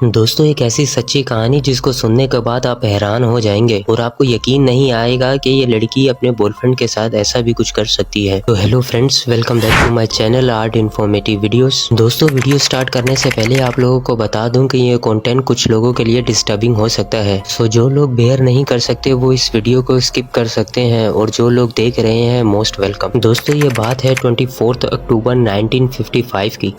दोस्तों एक ऐसी सच्ची कहानी जिसको सुनने के बाद आप हैरान हो जाएंगे और आपको यकीन नहीं आएगा कि ये लड़की अपने बॉयफ्रेंड के साथ ऐसा भी कुछ कर सकती है। तो hello friends, welcome back to my channel art informative videos. दोस्तों वीडियो स्टार्ट करने से पहले आप लोगों को बता दूं कि ये कंटेंट कुछ लोगों के लिए डिस्टर्बिंग हो सकता है, सो जो लोग बेयर नहीं कर सकते वो इस वीडियो को स्किप कर सकते हैं और जो लोग देख रहे हैं मोस्ट वेलकम। दोस्तों ये बात है 24 अक्टूबर 1955 की।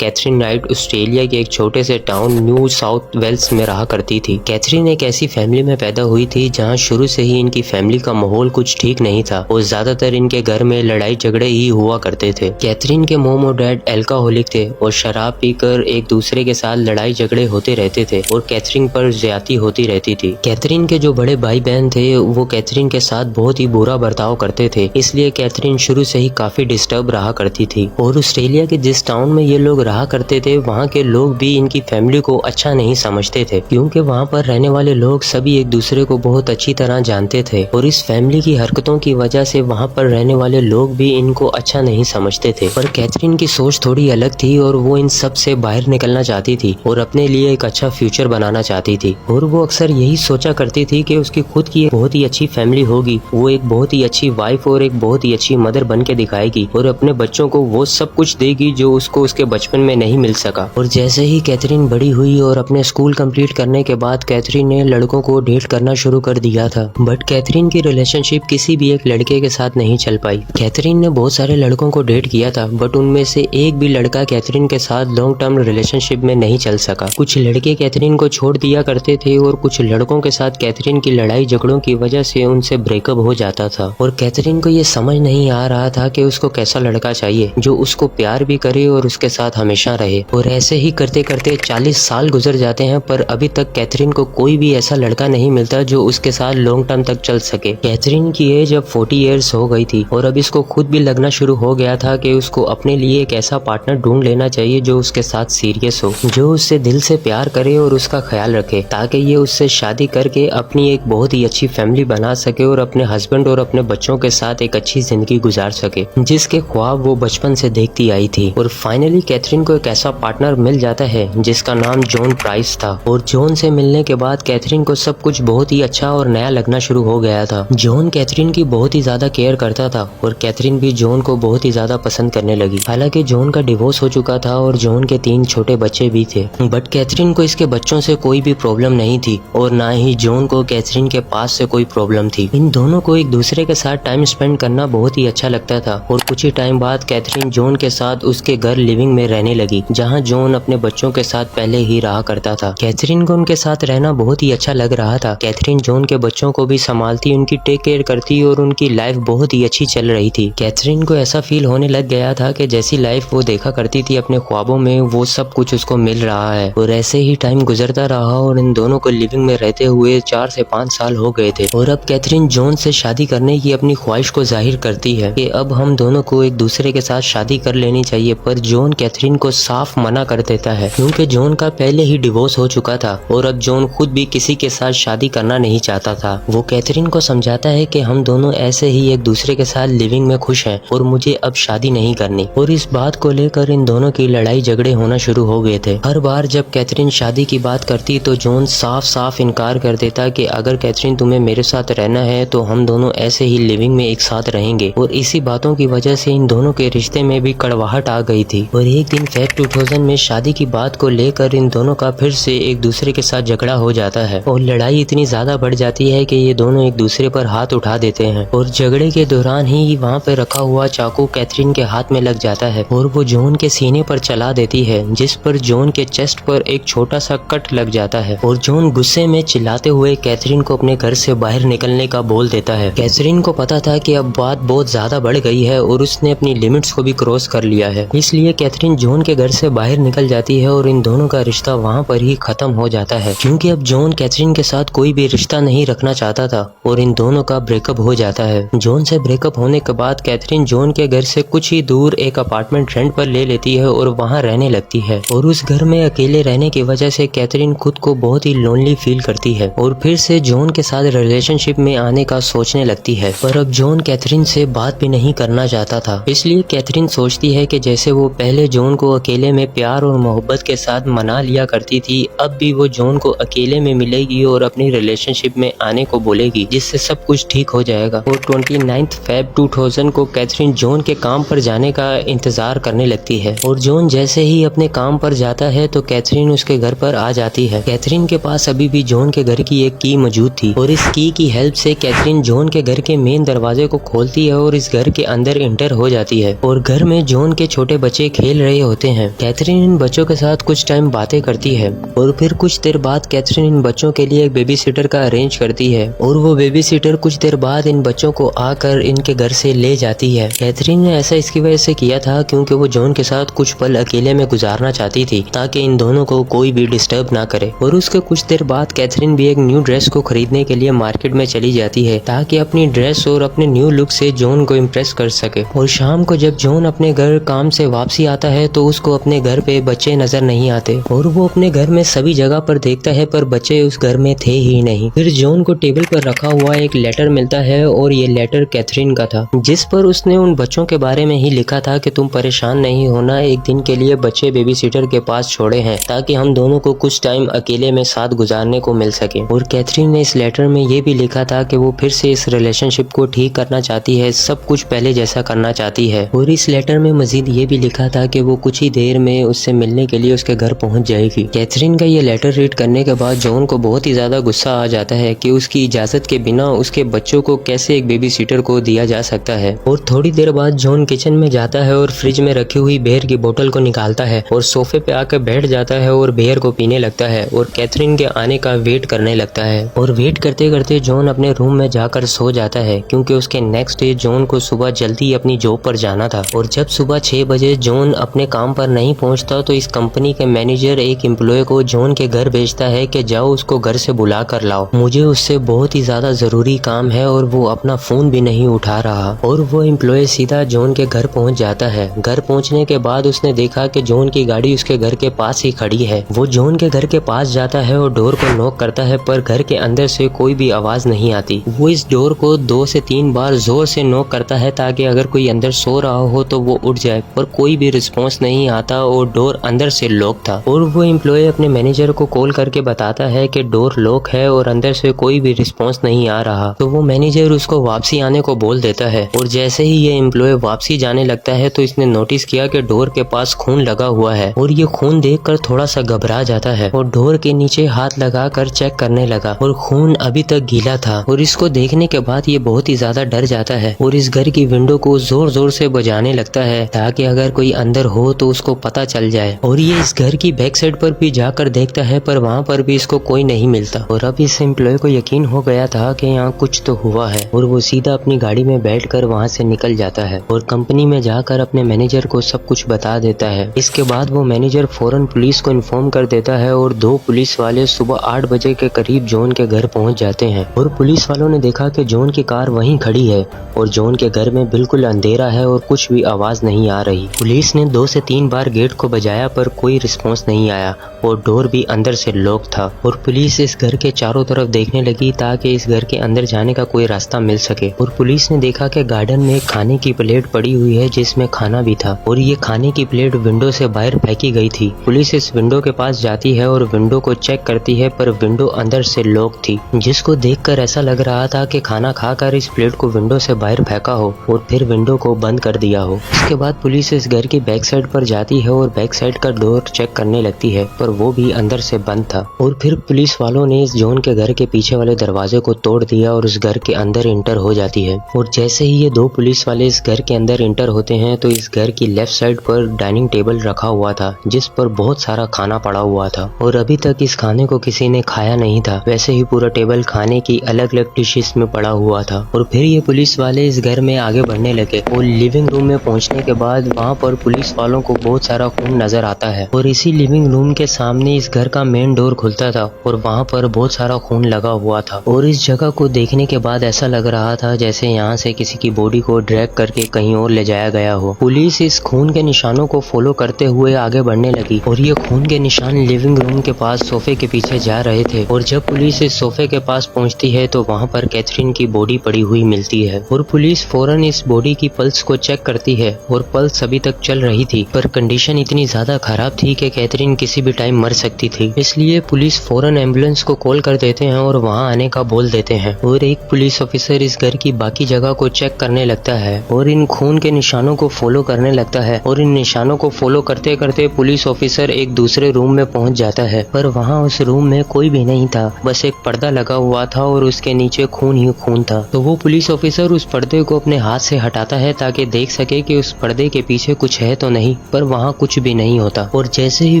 कैथरीन नाइट ऑस्ट्रेलिया के एक छोटे से टाउन न्यू साउथ वेल्स में रहा करती थी। कैथरीन एक ऐसी फैमिली में पैदा हुई थी जहां शुरू से ही इनकी फैमिली का माहौल कुछ ठीक नहीं था और ज्यादातर इनके घर में लड़ाई झगड़े ही हुआ करते थे। कैथरीन के मोम और डैड अल्कोहलिक थे और शराब पीकर एक दूसरे के साथ लड़ाई झगड़े होते रहते थे और कैथरीन पर ज्यादती होती रहती थी। कैथरीन के जो बड़े भाई बहन थे वो कैथरीन के साथ बहुत ही बुरा बर्ताव करते थे, इसलिए कैथरीन शुरू से ही काफी डिस्टर्ब रहा करती थी। और ऑस्ट्रेलिया के जिस टाउन में ये लोग रहा करते थे वहाँ के लोग भी इनकी फैमिली को अच्छा नहीं समझते थे, क्योंकि वहाँ पर रहने वाले लोग सभी एक दूसरे को बहुत अच्छी तरह जानते थे और इस फैमिली की हरकतों की वजह से वहाँ पर रहने वाले लोग भी इनको अच्छा नहीं समझते थे। पर कैथरीन की सोच थोड़ी अलग थी और वो इन सब से बाहर निकलना चाहती थी और अपने लिए एक अच्छा फ्यूचर बनाना चाहती थी। और वो अक्सर यही सोचा करती थी कि उसकी खुद की बहुत ही अच्छी फैमिली होगी, वो एक बहुत ही अच्छी वाइफ और एक बहुत ही अच्छी मदर बन के दिखाएगी और अपने बच्चों को वो सब कुछ देगी जो उसको उसके बचपन में नहीं मिल सका। और जैसे ही कैथरीन बड़ी हुई और अपने स्कूल कंप्लीट करने के बाद कैथरीन ने लड़कों को डेट करना शुरू कर दिया था, बट कैथरीन की रिलेशनशिप किसी भी एक लड़के के साथ नहीं चल पाई। कैथरीन ने बहुत सारे लड़कों को डेट किया था, बट उनमें से एक भी लड़का कैथरीन के साथ लॉन्ग टर्म रिलेशनशिप में नहीं चल सका। कुछ लड़के कैथरीन को छोड़ दिया करते थे और कुछ लड़कों के साथ कैथरीन की लड़ाई झगड़ों की वजह से उनसे ब्रेकअप हो जाता था। और कैथरीन को ये समझ नहीं आ रहा था कि उसको कैसा लड़का चाहिए जो उसको प्यार भी करे और उसके साथ हमेशा रहे। और ऐसे ही करते करते 40 साल गुजर जाते हैं, पर अभी तक कैथरीन को कोई भी ऐसा लड़का नहीं मिलता जो उसके साथ लॉन्ग टर्म तक चल सके। कैथरीन की एज अब 40 इयर्स हो गई थी और अब इसको खुद भी लगना शुरू हो गया था कि उसको अपने लिए एक ऐसा पार्टनर ढूंढ लेना चाहिए जो उसके साथ सीरियस हो, जो उससे दिल से प्यार करे और उसका ख्याल रखे, ताकि ये उससे शादी करके अपनी एक बहुत ही अच्छी फैमिली बना सके और अपने हस्बैंड और अपने बच्चों के साथ एक अच्छी जिंदगी गुजार सके, जिसके ख्वाब वो बचपन से देखती आई थी। और फाइनली कैथरीन को एक ऐसा पार्टनर मिल जाता है जिसका नाम जॉन प्राइस था। और जॉन से मिलने के बाद कैथरीन को सब कुछ बहुत ही अच्छा और नया लगना शुरू हो गया था। जॉन कैथरीन की बहुत ही ज्यादा केयर करता था और कैथरीन भी जॉन को बहुत ही ज्यादा पसंद करने लगी। हालांकि जॉन का डिवोर्स हो चुका था और जॉन के 3 छोटे बच्चे भी थे, बट कैथरीन को इसके बच्चों से कोई भी प्रॉब्लम नहीं थी और ना ही जॉन को कैथरीन के पास से कोई प्रॉब्लम थी। इन दोनों को एक दूसरे के साथ टाइम स्पेंड करना बहुत ही अच्छा लगता था। और कुछ ही टाइम बाद कैथरीन जॉन के साथ उसके घर लिविंग में रहने लगी, जहाँ जॉन अपने बच्चों के साथ पहले ही रहा करता था। कैथरीन को उनके साथ रहना बहुत ही अच्छा लग रहा था। कैथरीन जॉन के बच्चों को भी संभालती, उनकी टेक केयर करती और उनकी लाइफ बहुत ही अच्छी चल रही थी। कैथरीन को ऐसा फील होने लग गया था कि जैसी लाइफ वो देखा करती थी अपने ख्वाबों में वो सब कुछ उसको मिल रहा है। और ऐसे ही टाइम गुजरता रहा और इन दोनों को लिविंग में रहते हुए 4 से 5 साल हो गए थे। और अब कैथरीन जॉन से शादी करने की अपनी ख्वाहिश को जाहिर करती है कि अब हम दोनों को एक दूसरे के साथ शादी कर लेनी चाहिए, पर जॉन कैथरीन को साफ मना कर देता है, क्योंकि जॉन का पहले ही डिवोर्स हो चुका था और अब जॉन खुद भी किसी के साथ शादी करना नहीं चाहता था। वो कैथरीन को समझाता है कि हम दोनों ऐसे ही एक दूसरे के साथ लिविंग में खुश हैं और मुझे अब शादी नहीं करनी। और इस बात को लेकर इन दोनों की लड़ाई झगड़े होना शुरू हो गए थे। हर बार जब कैथरीन शादी की बात करती तो जॉन साफ साफ इनकार कर देता कि अगर कैथरीन तुम्हें मेरे साथ रहना है तो हम दोनों ऐसे ही लिविंग में एक साथ रहेंगे। और इसी बातों की वजह से इन दोनों के रिश्ते में भी कड़वाहट आ गई थी। और एक दिन फेब 2000 में शादी की बात को लेकर इन दोनों का फिर से एक दूसरे के साथ झगड़ा हो जाता है और लड़ाई इतनी ज्यादा बढ़ जाती है कि ये दोनों एक दूसरे पर हाथ उठा देते हैं। और झगड़े के दौरान ही वहाँ पे रखा हुआ चाकू कैथरीन के हाथ में लग जाता है और वो जॉन के सीने पर चला देती है, जिस पर जॉन के चेस्ट पर एक छोटा सा कट लग जाता है। और जॉन गुस्से में चिल्लाते हुए कैथरीन को अपने घर से बाहर निकलने का बोल देता है। कैथरीन को पता था कि अब बात बहुत ज्यादा बढ़ गई है और उसने अपनी लिमिट्स को भी क्रॉस कर लिया है, इसलिए कैथरीन जॉन के घर से बाहर निकल जाती है और इन दोनों का रिश्ता वहाँ पर ही खत्म हो जाता है, क्योंकि अब जॉन कैथरीन के साथ कोई भी रिश्ता नहीं रखना चाहता था और इन दोनों का ब्रेकअप हो जाता है। जॉन से ब्रेकअप होने के बाद कैथरीन जॉन के घर से कुछ ही दूर एक अपार्टमेंट रेंट पर ले लेती है और वहाँ रहने लगती है। और उस घर में अकेले रहने की वजह से कैथरीन खुद को बहुत ही लोनली फील करती है और फिर से जॉन के साथ रिलेशनशिप में आने का सोचने लगती है। पर अब जॉन कैथरीन से बात भी नहीं करना चाहता था, इसलिए कैथरीन सोचती है कि जैसे वो पहले जॉन को अकेले में प्यार और मोहब्बत के साथ मना लिया किया करती थी अब भी वो जॉन को अकेले में मिलेगी और अपनी रिलेशनशिप में आने को बोलेगी, जिससे सब कुछ ठीक हो जाएगा। और 29 फेब 2000 को कैथरीन जॉन के काम पर जाने का इंतजार करने लगती है और जॉन जैसे ही अपने काम पर जाता है तो कैथरीन उसके घर पर आ जाती है। कैथरीन के पास अभी भी जॉन के घर की एक की मौजूद थी और इस की हेल्प से कैथरीन जॉन के घर के मेन दरवाजे को खोलती है और इस घर के अंदर इंटर हो जाती है और घर में जॉन के छोटे बच्चे खेल रहे होते हैं। कैथरीन इन बच्चों के साथ कुछ टाइम बातें करती है और फिर कुछ देर बाद कैथरीन इन बच्चों के लिए एक बेबी सिटर का अरेंज करती है और वो बेबी सिटर कुछ देर बाद इन बच्चों को आकर इनके घर से ले जाती है। कैथरीन ने ऐसा इसकी वजह से किया था क्योंकि वो जॉन के साथ कुछ पल अकेले में गुजारना चाहती थी ताकि इन दोनों को कोई भी डिस्टर्ब ना करे। और उसके कुछ देर बाद कैथरीन भी एक न्यू ड्रेस को खरीदने के लिए मार्केट में चली जाती है ताकि अपनी ड्रेस और अपने न्यू लुक से जॉन को इम्प्रेस कर सके। और शाम को जब जॉन अपने घर काम से वापसी आता है तो उसको अपने घर पे बच्चे नजर नहीं आते और वो अपने घर में सभी जगह पर देखता है पर बच्चे उस घर में थे ही नहीं। फिर जॉन को टेबल पर रखा हुआ एक लेटर मिलता है और ये लेटर कैथरीन का था जिस पर उसने उन बच्चों के बारे में ही लिखा था कि तुम परेशान नहीं होना, एक दिन के लिए बच्चे बेबी सिटर के पास छोड़े हैं ताकि हम दोनों को कुछ टाइम अकेले में साथ गुजारने को मिल सके। और कैथरीन ने इस लेटर में ये भी लिखा था कि वो फिर से इस रिलेशनशिप को ठीक करना चाहती है, सब कुछ पहले जैसा करना चाहती है। और इस लेटर में मजीद ये भी लिखा था कि वो कुछ ही देर में उससे मिलने के लिए उसके घर पहुंच जाएगी। कैथरीन का ये लेटर रीड करने के बाद जॉन को बहुत ही ज्यादा गुस्सा आ जाता है कि उसकी इजाजत के बिना उसके बच्चों को कैसे एक बेबी सिटर को दिया जा सकता है। और थोड़ी देर बाद जॉन किचन में जाता है और फ्रिज में रखी हुई बियर की बोतल को निकालता है और सोफे पे आकर बैठ जाता है और बियर को पीने लगता है और कैथरीन के आने का वेट करने लगता है। और वेट करते करते जॉन अपने रूम में जाकर सो जाता है क्योंकि उसके नेक्स्ट डे जॉन को सुबह जल्दी अपनी जॉब पर जाना था। और जब सुबह 6 बजे जॉन अपने काम पर नहीं पहुंचता तो इस कंपनी के मैनेजर एक एम्प्लॉय को जॉन के घर भेजता है कि जाओ उसको घर से बुला कर लाओ, मुझे उससे बहुत ही ज्यादा जरूरी काम है और वो अपना फोन भी नहीं उठा रहा। और वो एम्प्लॉय सीधा जॉन के घर पहुंच जाता है। घर पहुंचने के बाद उसने देखा कि जॉन की गाड़ी उसके घर के पास ही खड़ी है। वो जॉन के घर के पास जाता है और डोर को नॉक करता है पर घर के अंदर से कोई भी आवाज नहीं आती। वो इस डोर को 2 से 3 बार जोर से नॉक करता है ताकि अगर कोई अंदर सो रहा हो तो वो उठ जाए, पर कोई भी रिस्पॉन्स नहीं आता और डोर अंदर से लॉक था। और वो एम्प्लॉय अपने मैनेजर को कॉल करके बताता है कि डोर लॉक है और अंदर से कोई भी रिस्पॉन्स नहीं आ रहा। तो वो मैनेजर उसको वापसी आने को बोल देता है और जैसे ही ये एम्प्लॉय वापसी जाने लगता है तो इसने नोटिस किया कि डोर के पास खून लगा हुआ है और ये खून देखकर थोड़ा सा घबरा जाता है और डोर के नीचे हाथ लगाकर चेक करने लगा और खून अभी तक गीला था। और इसको देखने के बाद ये बहुत ही ज्यादा डर जाता है और इस घर की विंडो को जोर जोर से बजाने लगता है ताकि अगर कोई अंदर हो तो उसको पता चल जाए। और ये इस घर की बैक साइड पर भी जाकर देखता है पर वहाँ पर भी इसको कोई नहीं मिलता। और अब इस एम्प्लॉय को यकीन हो गया था कि यहाँ कुछ तो हुआ है और वो सीधा अपनी गाड़ी में बैठकर वहाँ से निकल जाता है और कंपनी में जाकर अपने मैनेजर को सब कुछ बता देता है। इसके बाद वो मैनेजर फौरन पुलिस को इन्फॉर्म कर देता है और 2 पुलिस वाले सुबह 8 बजे के करीब जॉन के घर पहुंच जाते हैं। और पुलिस वालों ने देखा कि जॉन की कार वहीं खड़ी है और जॉन के घर में बिल्कुल अंधेरा है और कुछ भी आवाज नहीं आ रही। पुलिस ने 2 से 3 बार गेट को बजाया पर कोई रिस्पॉन्स नहीं आया और डोर भी अंदर से लॉक था। और पुलिस इस घर के चारों तरफ देखने लगी ताकि इस घर के अंदर जाने का कोई रास्ता मिल सके। और पुलिस ने देखा कि गार्डन में खाने की प्लेट पड़ी हुई है जिसमें खाना भी था और ये खाने की प्लेट विंडो से बाहर फेंकी गई थी। पुलिस इस विंडो के पास जाती है और विंडो को चेक करती है पर विंडो अंदर से लॉक थी, जिसको देखकर ऐसा लग रहा था कि खाना खाकर इस प्लेट को विंडो से बाहर फेंका हो और फिर विंडो को बंद कर दिया हो। इसके बाद पुलिस इस घर की बैक साइड पर जाती है और बैक साइड का डोर चेक करने लगती है पर वो भी अंदर से बंद था। और फिर पुलिस वालों ने इस जॉन के घर के पीछे वाले दरवाजे को तोड़ दिया और उस घर के अंदर इंटर हो जाती है। और जैसे ही ये 2 पुलिस वाले इस घर के अंदर इंटर होते हैं तो इस घर की लेफ्ट साइड पर डाइनिंग टेबल रखा हुआ था जिस पर बहुत सारा खाना पड़ा हुआ था और अभी तक इस खाने को किसी ने खाया नहीं था। वैसे ही पूरा टेबल खाने की अलग अलग डिशेस में पड़ा हुआ था। और फिर ये पुलिस वाले इस घर में आगे बढ़ने लगे और लिविंग रूम में पहुंचने के बाद वहाँ पर पुलिस वालों को बहुत सारा खून नजर आता है और इसी लिविंग रूम के सामने इस घर का मेन डोर खुलता था और वहाँ पर बहुत सारा खून लगा हुआ था। और इस जगह को देखने के बाद ऐसा लग रहा था जैसे यहाँ से किसी की बॉडी को ड्रैग करके कहीं और ले जाया गया हो। पुलिस इस खून के निशानों को फॉलो करते हुए आगे बढ़ने लगी और ये खून के निशान लिविंग रूम के पास सोफे के पीछे जा रहे थे। और जब पुलिस इस सोफे के पास पहुंचती है तो वहाँ पर कैथरीन की बॉडी पड़ी हुई मिलती है और पुलिस फौरन इस बॉडी की पल्स को चेक करती है और पल्स अभी तक चल रही थी पर कंडीशन इतनी ज्यादा खराब थी कि कैथरीन किसी भी टाइम मर सकती थी। इसलिए पुलिस फौरन एम्बुलेंस को कॉल कर देते हैं और वहाँ आने का बोल देते हैं और एक पुलिस ऑफिसर इस घर की बाकी जगह को चेक करने लगता है और इन खून के निशानों को फॉलो करने लगता है और इन निशानों को फॉलो करते करते पुलिस ऑफिसर एक दूसरे रूम में पहुंच जाता है। पर वहाँ उस रूम में कोई भी नहीं था, बस एक पर्दा लगा हुआ था और उसके नीचे खून ही खून था। तो वो पुलिस ऑफिसर उस पर्दे को अपने हाथ से हटाता है ताकि देख सके कि उस पर्दे के पीछे कुछ है तो नहीं, पर वहाँ कुछ भी नहीं होता। और जैसे ही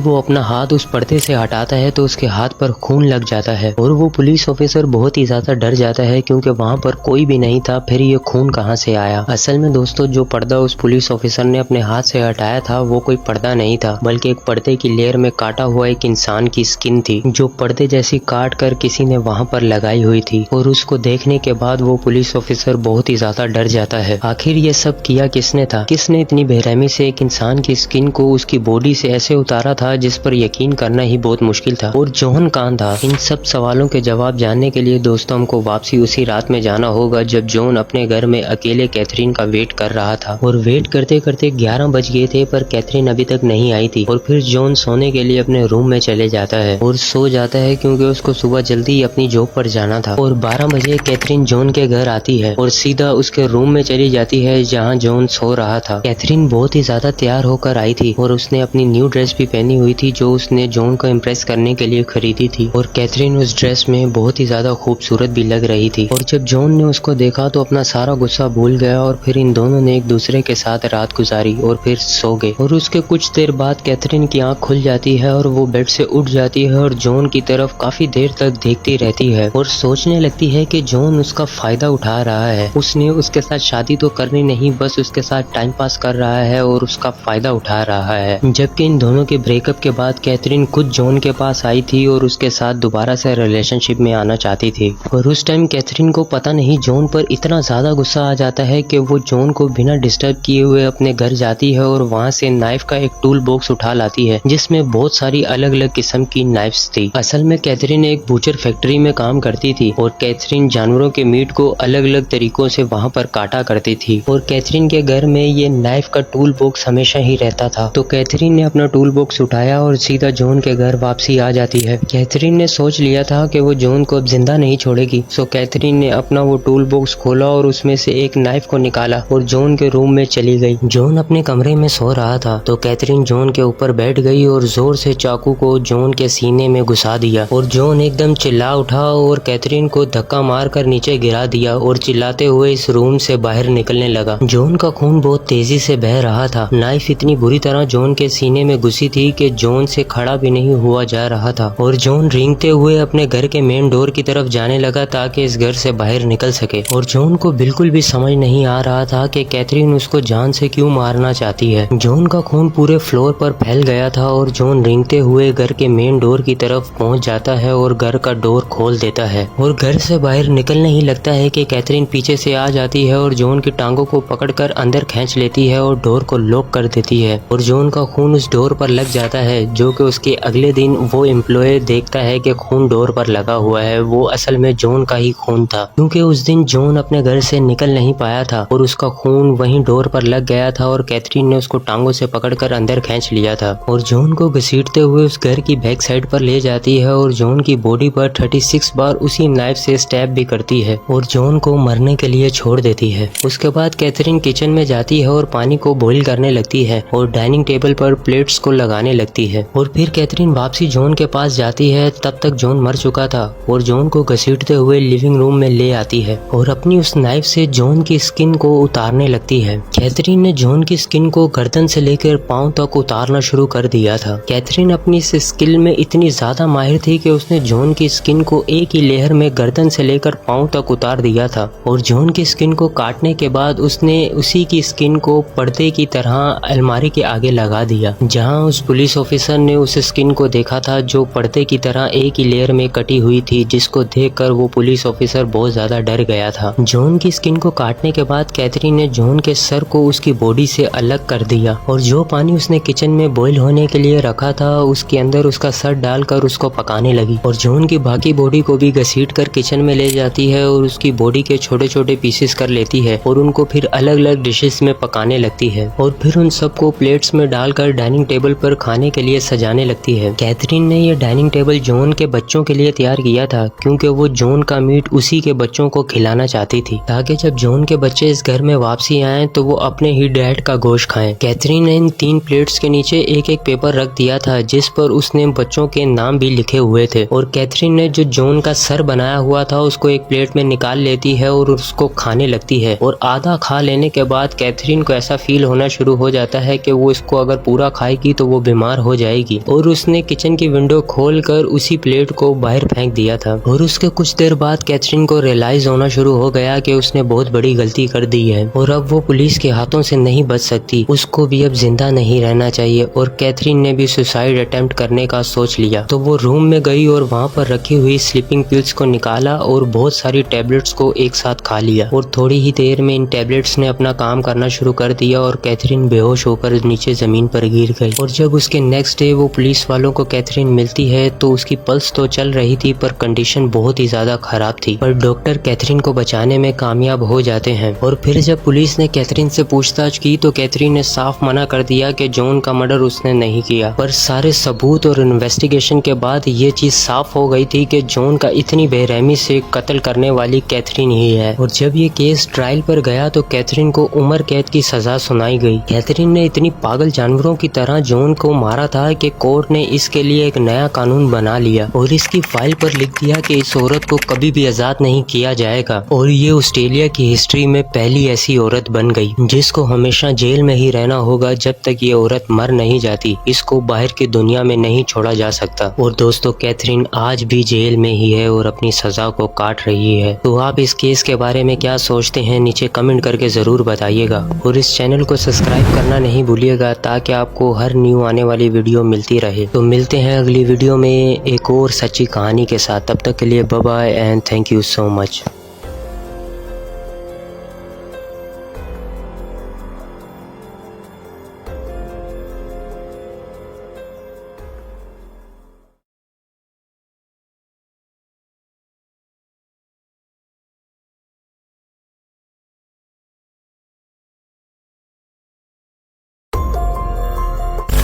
वो अपना हाथ उस पर्दे से हटाता है तो उसके हाथ पर खून लग जाता है और वो पुलिस ऑफिसर बहुत ही ज्यादा डर जाता है क्योंकि वहाँ पर कोई भी नहीं था। फिर ये खून कहाँ से आया? असल में दोस्तों, जो पर्दा उस पुलिस ऑफिसर ने अपने हाथ से हटाया था वो कोई पर्दा नहीं था, बल्कि एक पर्दे की लेयर में काटा हुआ एक इंसान की स्किन थी, जो पर्दे जैसी काट कर किसी ने वहाँ पर लगाई हुई थी। और उसको देखने के बाद वो पुलिस ऑफिसर बहुत ही ज्यादा डर जाता है। आखिर ये सब किया किसने था? किसने इतनी बेरहमी से एक इंसान की स्किन को उसकी बॉडी से ऐसे उतारा था जिस पर यकीन करना ही बहुत मुश्किल था? और जॉन कहाँ था? इन सब सवालों के जवाब जानने के लिए दोस्तों हमको वापसी उसी रात में जाना होगा जब जॉन अपने घर में अकेले कैथरीन का वेट कर रहा था। और वेट करते करते 11 बज गए थे पर कैथरीन अभी तक नहीं आई थी। और फिर जॉन सोने के लिए अपने रूम में चले जाता है और सो जाता है क्योंकि उसको सुबह जल्दी अपनी जॉब पर जाना था। और 12 बजे कैथरीन जॉन के घर आती है और सीधा उसके रूम में चली जाती है जहाँ जॉन सो रहा था। कैथरीन बहुत ही ज्यादा तैयार होकर आई थी और उसने अपनी न्यू ड्रेस भी पहनी हुई थी जो उसने जॉन को इम्प्रेस करने के लिए खरीदी थी। और कैथरीन उस ड्रेस में बहुत ही ज्यादा खूबसूरत भी लग रही थी। और जब जॉन ने उसको देखा तो अपना सारा गुस्सा भूल गया और फिर इन दोनों ने एक दूसरे के साथ रात गुजारी और फिर सो गए। और उसके कुछ देर बाद कैथरीन की आंख खुल जाती है और वो बेड से उठ जाती है और जॉन की तरफ काफी देर तक देखती रहती है और सोचने लगती है कि जॉन उसका फायदा उठा रहा है। उसने उसके साथ शादी तो करनी नहीं, बस उसके साथ टाइम पास कर रहा है और उसका फायदा उठा रहा है। जबकि इन दोनों के ब्रेकअप के बाद कैथरीन खुद जॉन के पास आई थी और उसके साथ दोबारा से रिलेशनशिप में आना चाहती थी। और उस टाइम कैथरीन को पता नहीं जॉन पर इतना ज्यादा गुस्सा आ जाता है कि वो जॉन को बिना डिस्टर्ब किए हुए अपने घर जाती है और वहाँ से नाइफ का एक टूल बॉक्स उठा लाती है जिसमें बहुत सारी अलग अलग किस्म की नाइफ्स थी। असल में कैथरीन एक बूचर फैक्ट्री में काम करती थी और कैथरीन जानवरों के मीट को अलग अलग तरीकों से वहाँ पर काटा करती थी। और कैथरीन के घर में ये नाइफ का टूल बॉक्स हमेशा ही रहता था। तो कैथरीन ने अपना टूल बॉक्स उठाया और सीधा जॉन के घर वापसी आ जाती है। कैथरीन ने सोच लिया था कि वो जॉन को अब जिंदा नहीं छोड़ेगी, सो कैथरीन ने अपना वो टूल बॉक्स खोला और उसमें से एक नाइफ को निकाला और जॉन के रूम में चली गई। जॉन अपने कमरे में सो रहा था तो कैथरीन जॉन के ऊपर बैठ गई और जोर से चाकू को जॉन के सीने में घुसा दिया और जॉन एकदम चिल्ला उठा और कैथरीन को धक्का मारकर नीचे गिरा दिया और चिल्लाते हुए इस रूम से बाहर निकलने लगा। जॉन का खून बहुत तेजी से बह रहा था। नाइफ इतनी बुरी तरह जॉन के सीने में घुसी थी कि जॉन से खड़ा भी नहीं हुआ जा रहा था और जॉन रेंगते हुए अपने घर के मेन डोर की तरफ जाने लगा ताकि इस घर से बाहर निकल सके। और जॉन को बिल्कुल भी समझ नहीं आ रहा था कि कैथरीन उसको जान से क्यों मारना चाहती है। जॉन का खून पूरे फ्लोर पर फैल गया था और जॉन रेंगते हुए घर के मेन डोर की तरफ पहुंच जाता है और घर का डोर खोल देता है और घर से बाहर निकलने ही लगता है कि कैथरीन पीछे से आ जाती है और जॉन की टांगों को पकड़कर अंदर खींच लेती है और डोर को लॉक कर देती है। और जॉन का खून उस डोर पर लग जाता है जो कि उसके अगले दिन वो एम्प्लॉय देखता है कि खून डोर पर लगा हुआ है। वो असल में जॉन का ही खून था क्योंकि उस दिन जॉन अपने घर से निकल नहीं पाया था और उसका खून वहीं डोर पर लग गया था और कैथरीन ने उसको टांगों से पकड़कर अंदर खींच लिया था और जॉन को घसीटते हुए उस घर की बैक साइड पर ले जाती है और जॉन की बॉडी पर 36 बार उसी नाइफ से स्टैब भी करती है और जॉन को मरने के लिए छोड़ देती है। उसके बाद कैथरीन किचन में जाती है और पानी को बॉईल करने लगती है और डाइनिंग टेबल पर प्लेट्स को लगाने लगती है। और फिर कैथरीन वापसी जॉन के पास जाती है। तब तक जॉन मर चुका था और जॉन को घसीटते हुए लिविंग रूम में ले आती है और अपनी उस नाइफ से जॉन की स्किन को उतारने लगती है। कैथरीन ने जॉन की स्किन को गर्दन से लेकर पांव तक उतारना शुरू कर दिया था। कैथरीन अपनी इस स्किल में इतनी ज्यादा माहिर थी कि उसने जॉन की स्किन को एक ही लेयर में गर्दन से लेकर पांव तक उतार दिया था और जॉन की स्किन को काटने के बाद उसने उसी की स्किन को पर्दे की तरह अलमारी के आगे लगा दिया जहां उस पुलिस ऑफिसर ने उस स्किन को देखा था जो पर्दे की तरह एक ही लेयर में कटी हुई थी, जिसको देखकर वो पुलिस ऑफिसर बहुत ज्यादा डर गया था। जॉन की स्किन को काटने के बाद कैथरीन ने जॉन के सर को उसकी बॉडी से अलग कर दिया और जो पानी उसने किचन में बॉईल होने के लिए रखा था उसके अंदर उसका सर डालकर उसको पकाने लगी और जॉन की बाकी बॉडी को भी घसीट कर किचन में ले जाती है और उसकी बॉडी के छोटे छोटे पीसेस कर लेती है और उनको फिर अलग अलग डिशेस में पकाने लगती है और फिर उन सबको प्लेट्स में डालकर डाइनिंग टेबल पर खाने के लिए लिए सजाने लगती है। कैथरीन ने ये डाइनिंग टेबल जॉन के बच्चों के लिए तैयार किया था क्योंकि वो जॉन का मीट उसी के बच्चों को खिलाना चाहती थी ताकि जब जॉन के बच्चे इस घर में वापसी आए तो वो अपने ही डैड का गोश्त खाएं। कैथरीन ने इन 3 प्लेट्स के नीचे एक एक पेपर रख दिया था जिस पर उसने बच्चों के नाम भी लिखे हुए थे और कैथरीन ने जो जॉन का सर बनाया हुआ था उसको एक प्लेट में निकाल लेती है और उसको खाने लगती है और आधा खा लेने के बाद कैथरीन को ऐसा फील होना शुरू हो जाता है कि वो इसको अगर पूरा खाएगी तो वो बीमार हो जाएगी और उसने किचन की विंडो खोलकर उसी प्लेट को बाहर फेंक दिया था। और उसके कुछ देर बाद कैथरीन को रियलाइज होना शुरू हो गया कि उसने बहुत बड़ी गलती कर दी है और अब वो पुलिस के हाथों से नहीं बच सकती, उसको भी अब जिंदा नहीं रहना चाहिए और कैथरीन ने भी सुसाइड अटेम्प्ट करने का सोच लिया। तो वो रूम में गई और वहाँ पर रखी हुई स्लीपिंग पिल्स को निकाला और बहुत सारी टैबलेट्स को एक साथ खा लिया और थोड़ी ही देर में इन टैबलेट्स ने अपना काम करना शुरू कर दिया और कैथरीन बेहोश होकर नीचे जमीन पर गिर गई। और जब उसके नेक्स्ट डे वो पुलिस वालों को कैथरीन मिलती है तो उसकी पल्स तो चल रही थी पर कंडीशन बहुत ही ज्यादा खराब थी, पर डॉक्टर कैथरीन को बचाने में कामयाब हो जाते हैं। और फिर जब पुलिस ने कैथरीन से पूछताछ की तो कैथरीन ने साफ मना कर दिया कि जॉन का मर्डर उसने नहीं किया, पर सारे सबूत और इन्वेस्टिगेशन के बाद ये चीज साफ हो गई थी कि जॉन का इतनी बेरहमी से कत्ल करने वाली कैथरीन ही है। और जब ये केस ट्रायल पर गया तो कैथरीन को उम्र कैद की सजा सुनाई गई। कैथरीन ने इतनी पागल जानवरों की तरह जॉन को मारा था कि कोर्ट ने इसके लिए एक नया कानून बना लिया और इसकी फाइल पर लिख दिया कि इस औरत को कभी भी आजाद नहीं किया जाएगा और ये ऑस्ट्रेलिया की हिस्ट्री में पहली ऐसी औरत बन गई जिसको हमेशा जेल में ही रहना होगा जब तक ये औरत मर नहीं जाती। इसको बाहर की दुनिया में नहीं छोड़ा जा सकता। और दोस्तों कैथरीन आज भी जेल में ही है और अपनी सजा को काट रही है। तो आप इस केस के बारे में क्या सोचते हैं नीचे कमेंट करके जरूर बताइएगा और इस चैनल को सब्सक्राइब करना नहीं भूलिएगा ताकि आपको हर न्यू आने वाली वीडियो मिलती रहे। तो मिलते हैं अगली वीडियो में एक और सच्ची कहानी के साथ। तब तक के लिए bye bye and thank you so much.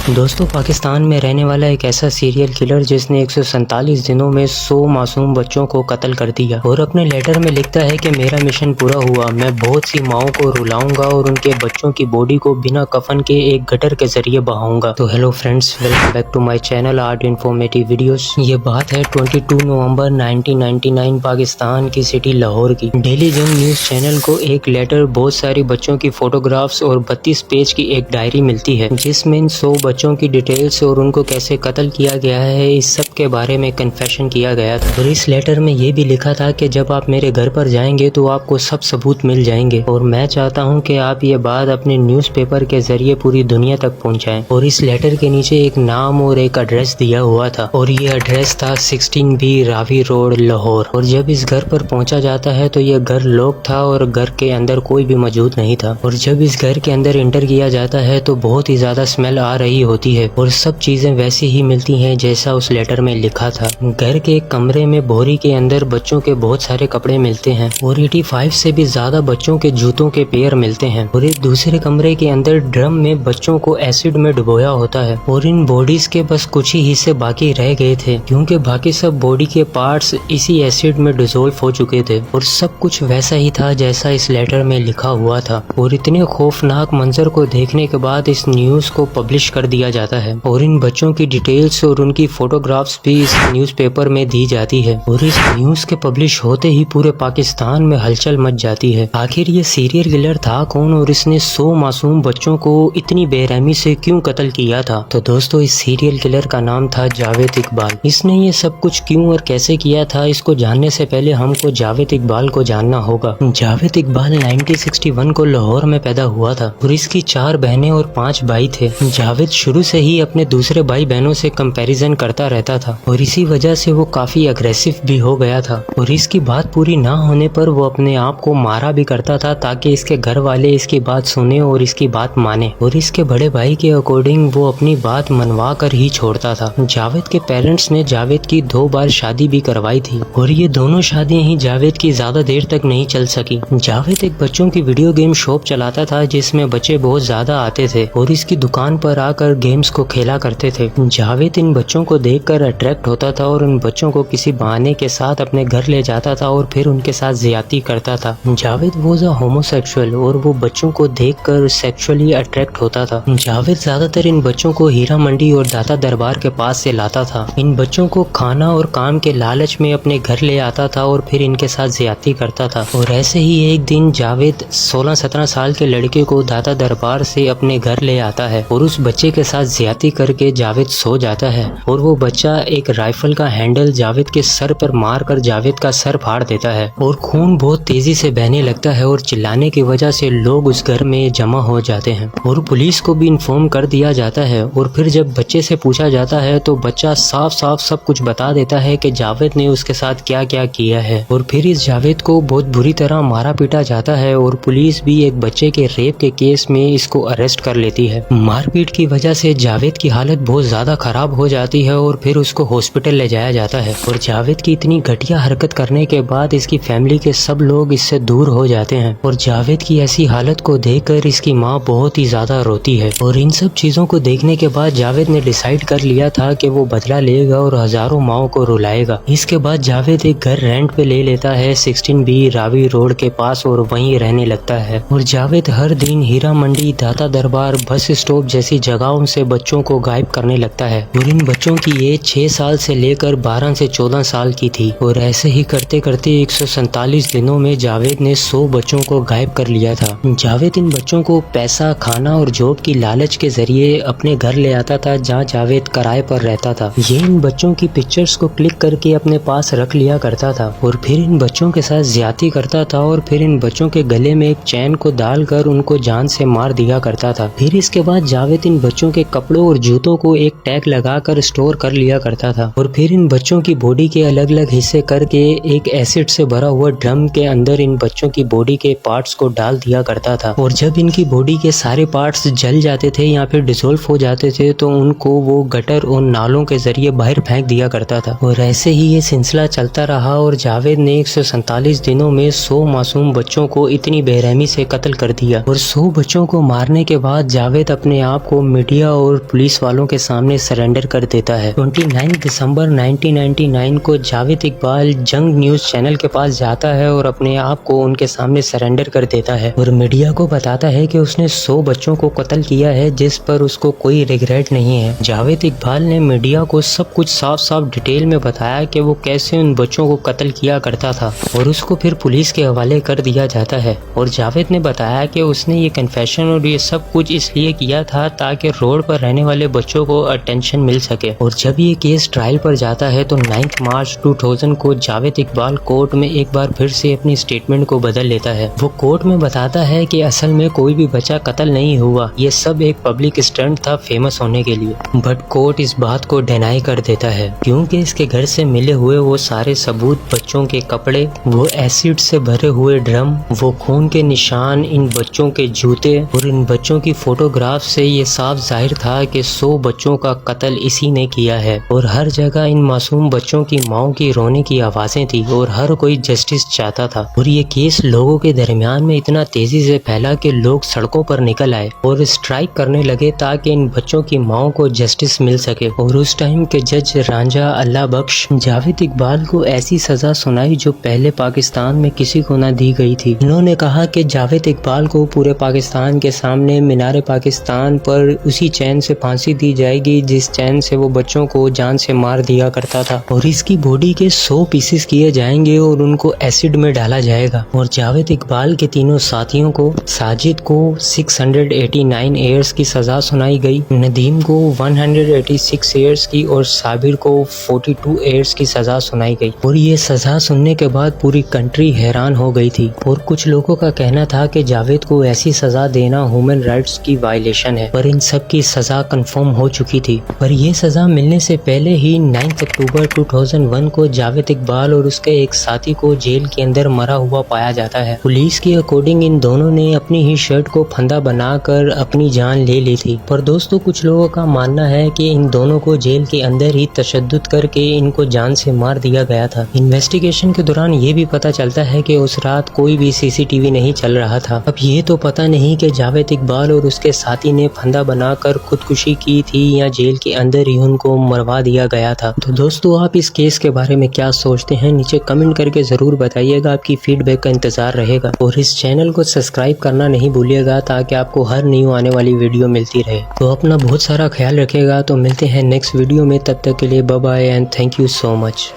दोस्तों पाकिस्तान में रहने वाला एक ऐसा सीरियल किलर जिसने 147 दिनों में 100 मासूम बच्चों को कत्ल कर दिया और अपने लेटर में लिखता है कि मेरा मिशन पूरा हुआ, मैं बहुत सी माओं को रुलाऊंगा और उनके बच्चों की बॉडी को बिना कफन के एक गटर के जरिए बहाऊंगा। तो hello friends, welcome back to my channel art informative videos. ये बात है 22 नवंबर 1999 पाकिस्तान की सिटी लाहौर की। डेली जंग न्यूज चैनल को एक लेटर, बहुत सारी बच्चों की फोटोग्राफ्स और 32 पेज की एक डायरी मिलती है जिसमें इन 100 बच्चों की डिटेल्स और उनको कैसे कत्ल किया गया है इस सब के बारे में कन्फेशन किया गया था। और इस लेटर में ये भी लिखा था कि जब आप मेरे घर पर जाएंगे तो आपको सब सबूत मिल जाएंगे और मैं चाहता हूँ कि आप ये बात अपने न्यूज़पेपर के जरिए पूरी दुनिया तक पहुँचाएं। और इस लेटर के नीचे एक नाम और एक एड्रेस दिया हुआ था और ये एड्रेस था 16B रावी रोड लाहौर। और जब इस घर पर पहुँचा जाता है तो ये घर लॉक था और घर के अंदर कोई भी मौजूद नहीं था। और जब इस घर के अंदर एंटर किया जाता है तो बहुत ही ज्यादा स्मेल आ रही होती है और सब चीजें वैसी ही मिलती हैं जैसा उस लेटर में लिखा था। घर के एक कमरे में बोरी के अंदर बच्चों के बहुत सारे कपड़े मिलते हैं और 85 से भी ज्यादा बच्चों के जूतों के पेयर मिलते हैं। और एक दूसरे कमरे के अंदर ड्रम में बच्चों को एसिड में डुबोया होता है और इन बॉडीज के बस कुछ ही हिस्से बाकी रह गए थे क्योंकि बाकी सब बॉडी के पार्ट्स इसी एसिड में डिसोल्व हो चुके थे। और सब कुछ वैसा ही था जैसा इस लेटर में लिखा हुआ था। और इतने खौफनाक मंजर को देखने के बाद इस न्यूज को पब्लिश कर दिया जाता है और इन बच्चों की डिटेल्स और उनकी फोटोग्राफ्स भी इस न्यूज़पेपर में दी जाती है। और इस न्यूज के पब्लिश होते ही पूरे पाकिस्तान में हलचल मच जाती है। आखिर ये सीरियल किलर था कौन और इसने 100 मासूम बच्चों को इतनी बेरहमी से क्यों कत्ल किया था? तो दोस्तों इस सीरियल किलर का नाम था जावेद इकबाल। इसने ये सब कुछ क्यों और कैसे किया था इसको जानने से पहले हमको जावेद इकबाल को जानना होगा। जावेद इकबाल 1961 को लाहौर में पैदा हुआ था और इसकी 4 बहनें और 5 भाई थे। जावेद शुरू से ही अपने दूसरे भाई बहनों से कंपैरिजन करता रहता था और इसी वजह से वो काफी अग्रेसिव भी हो गया था। और इसकी बात पूरी ना होने पर वो अपने आप को मारा भी करता था ताकि इसके घर वाले इसकी बात सुने और इसकी बात माने। और इसके बड़े भाई के अकॉर्डिंग वो अपनी बात मनवा कर ही छोड़ता था। जावेद के पेरेंट्स ने जावेद की 2 बार शादी भी करवाई थी और ये दोनों शादियां ही जावेद की ज्यादा देर तक नहीं चल सकी। जावेद एक बच्चों की वीडियो गेम शॉप चलाता था जिसमें बच्चे बहुत ज्यादा आते थे और इसकी दुकान पर आकर जाकर गेम्स को खेला करते थे। जावेद इन बच्चों को देखकर अट्रैक्ट होता था और उन बच्चों को किसी बहाने के साथ अपने घर ले जाता था और फिर उनके साथ ज्यादती करता था। जावेद वॉज अ होमोसेक्सुअल और वो बच्चों को देखकर सेक्सुअली अट्रैक्ट होता था। जावेद ज्यादातर इन बच्चों को हीरा मंडी और दाता दरबार के पास से लाता था। इन बच्चों को खाना और काम के लालच में अपने घर ले आता था और फिर इनके साथ ज्यादती करता था। और ऐसे ही एक दिन जावेद 16-17 साल के लड़के को दाता दरबार से अपने घर ले आता है और उस बच्चे के साथ ज्यादती करके जावेद सो जाता है और वो बच्चा एक राइफल का हैंडल जावेद के सर पर मारकर जावेद का सर फाड़ देता है और खून बहुत तेजी से बहने लगता है और चिल्लाने की वजह से लोग उस घर में जमा हो जाते हैं और पुलिस को भी इन्फॉर्म कर दिया जाता है। और फिर जब बच्चे से पूछा जाता है तो बच्चा साफ साफ सब कुछ बता देता है कि जावेद ने उसके साथ क्या क्या किया है। और फिर इस जावेद को बहुत बुरी तरह मारा पीटा जाता है और पुलिस भी एक बच्चे के रेप के केस में इसको अरेस्ट कर लेती है। मारपीट की वजह से जावेद की हालत बहुत ज्यादा खराब हो जाती है और फिर उसको हॉस्पिटल ले जाया जाता है। और जावेद की इतनी घटिया हरकत करने के बाद इसकी फैमिली के सब लोग इससे दूर हो जाते हैं और जावेद की ऐसी हालत को देखकर इसकी माँ बहुत ही ज्यादा रोती है। और इन सब चीजों को देखने के बाद जावेद ने डिसाइड कर लिया था कि वो बदला लेगा और हजारों माओं को रुलाएगा। इसके बाद जावेद एक घर रेंट पे ले लेता है 16B रावी रोड के पास और वहीं रहने लगता है। और जावेद हर दिन हीरा मंडी, दाता दरबार, बस स्टॉप जैसी जगहों से बच्चों को गायब करने लगता है। और इन बच्चों की एज 6 साल से लेकर 12 से 14 साल की थी। और ऐसे ही करते करते 147 दिनों में जावेद ने 100 बच्चों को गायब कर लिया था। जावेद इन बच्चों को पैसा, खाना और जॉब की लालच के जरिए अपने घर ले आता था जहाँ जावेद किराए पर रहता था। ये इन बच्चों की पिक्चर्स को क्लिक करके अपने पास रख लिया करता था और फिर इन बच्चों के साथ ज्यादती करता था और फिर इन बच्चों के गले में एक चैन को डालकर उनको जान से मार दिया करता था। फिर इसके बाद जावेद इन बच्चों के कपड़ों और जूतों को एक टैग लगाकर स्टोर कर लिया करता था और फिर इन बच्चों की बॉडी के अलग अलग हिस्से करके एक एसिड से भरा हुआ ड्रम के अंदर इन बच्चों की बॉडी के पार्ट्स को डाल दिया करता था। और जब इनकी बॉडी के सारे पार्ट्स जल जाते थे या फिर डिसॉल्व हो जाते थे तो उनको वो गटर और नालों के जरिए बाहर फेंक दिया करता था। और ऐसे ही ये सिलसिला चलता रहा और जावेद ने 147 दिनों में 100 मासूम बच्चों को इतनी बेरहमी से कत्ल कर दिया। और 100 बच्चों को मारने के बाद जावेद अपने आप को मीडिया और पुलिस वालों के सामने सरेंडर कर देता है। 29 दिसंबर 1999 को जावेद इकबाल जंग न्यूज चैनल के पास जाता है और अपने आप को उनके सामने सरेंडर कर देता है और मीडिया को बताता है कि उसने 100 बच्चों को कत्ल किया है जिस पर उसको कोई रिग्रेट नहीं है। जावेद इकबाल ने मीडिया को सब कुछ साफ साफ डिटेल में बताया कि वो कैसे उन बच्चों को कत्ल किया करता था और उसको फिर पुलिस के हवाले कर दिया जाता है। और जावेद ने बताया कि उसने ये कन्फेशन और ये सब कुछ इसलिए किया था ताकि रोड पर रहने वाले बच्चों को अटेंशन मिल सके। और जब ये केस ट्रायल पर जाता है तो 9 मार्च 2000 को जावेद इकबाल कोर्ट में एक बार फिर से अपनी स्टेटमेंट को बदल लेता है। वो कोर्ट में बताता है कि असल में कोई भी बच्चा कत्ल नहीं हुआ, ये सब एक पब्लिक स्टंट था फेमस होने के लिए। बट कोर्ट इस बात को डिनाई कर देता है क्योंकि इसके घर से मिले हुए वो सारे सबूत, बच्चों के कपड़े, वो एसिड से भरे हुए ड्रम, वो खून के निशान, इन बच्चों के जूते और इन बच्चों की फोटोग्राफ से ये साफ जाहिर था कि 100 बच्चों का कत्ल इसी ने किया है। और हर जगह इन मासूम बच्चों की माओं की रोने की आवाजें थी और हर कोई जस्टिस चाहता था। और ये केस लोगों के दरमियान में इतना तेजी से फैला कि लोग सड़कों पर निकल आए और स्ट्राइक करने लगे ताकि इन बच्चों की माओं को जस्टिस मिल सके। और उस टाइम के जज रांझा अल्लाह बख्श जावेद इकबाल को ऐसी सजा सुनाई जो पहले पाकिस्तान में किसी को ना दी गई थी। इन्होंने कहा कि जावेद इकबाल को पूरे पाकिस्तान के सामने मीनार पाकिस्तान पर उसी चैन से फांसी दी जाएगी जिस चैन से वो बच्चों को जान से मार दिया करता था। और इसकी बॉडी के 100 पीसेस किए जाएंगे और उनको एसिड में डाला जाएगा। और जावेद इकबाल के तीनों साथियों को, साजिद को 689 ईयर्स की सजा सुनाई गई, नदीम को 186 ईयर्स की और साबिर को 42 ईयर्स की सजा सुनाई गई। और ये सजा सुनने के बाद पूरी कंट्री हैरान हो गई थी। और कुछ लोगों का कहना था कि जावेद को ऐसी सजा देना ह्यूमन राइट्स की वायलेशन है, पर इन सब की सजा कंफर्म हो चुकी थी। पर यह सजा मिलने से पहले ही 9 अक्टूबर 2001 को जावेद इकबाल और उसके एक साथी को जेल के अंदर मरा हुआ पाया जाता है। पुलिस के अकॉर्डिंग इन दोनों ने अपनी ही शर्ट को फंदा बनाकर अपनी जान ले ली थी। पर दोस्तों कुछ लोगों का मानना है कि इन दोनों को जेल के अंदर ही तशद्दुद करके इनको जान से मार दिया गया था। इन्वेस्टिगेशन के दौरान ये भी पता चलता है कि उस रात कोई भी CCTV नहीं चल रहा था। अब ये तो पता नहीं कि जावेद इकबाल और उसके साथी ने फंदा बनाकर कर खुदकुशी की थी या जेल के अंदर ही उनको मरवा दिया गया था। तो दोस्तों आप इस केस के बारे में क्या सोचते हैं नीचे कमेंट करके जरूर बताइएगा, आपकी फीडबैक का इंतजार रहेगा। और इस चैनल को सब्सक्राइब करना नहीं भूलिएगा ताकि आपको हर न्यू आने वाली वीडियो मिलती रहे। तो अपना बहुत सारा ख्याल रखिएगा। तो मिलते हैं नेक्स्ट वीडियो में, तब तक के लिए bye bye and thank you so much.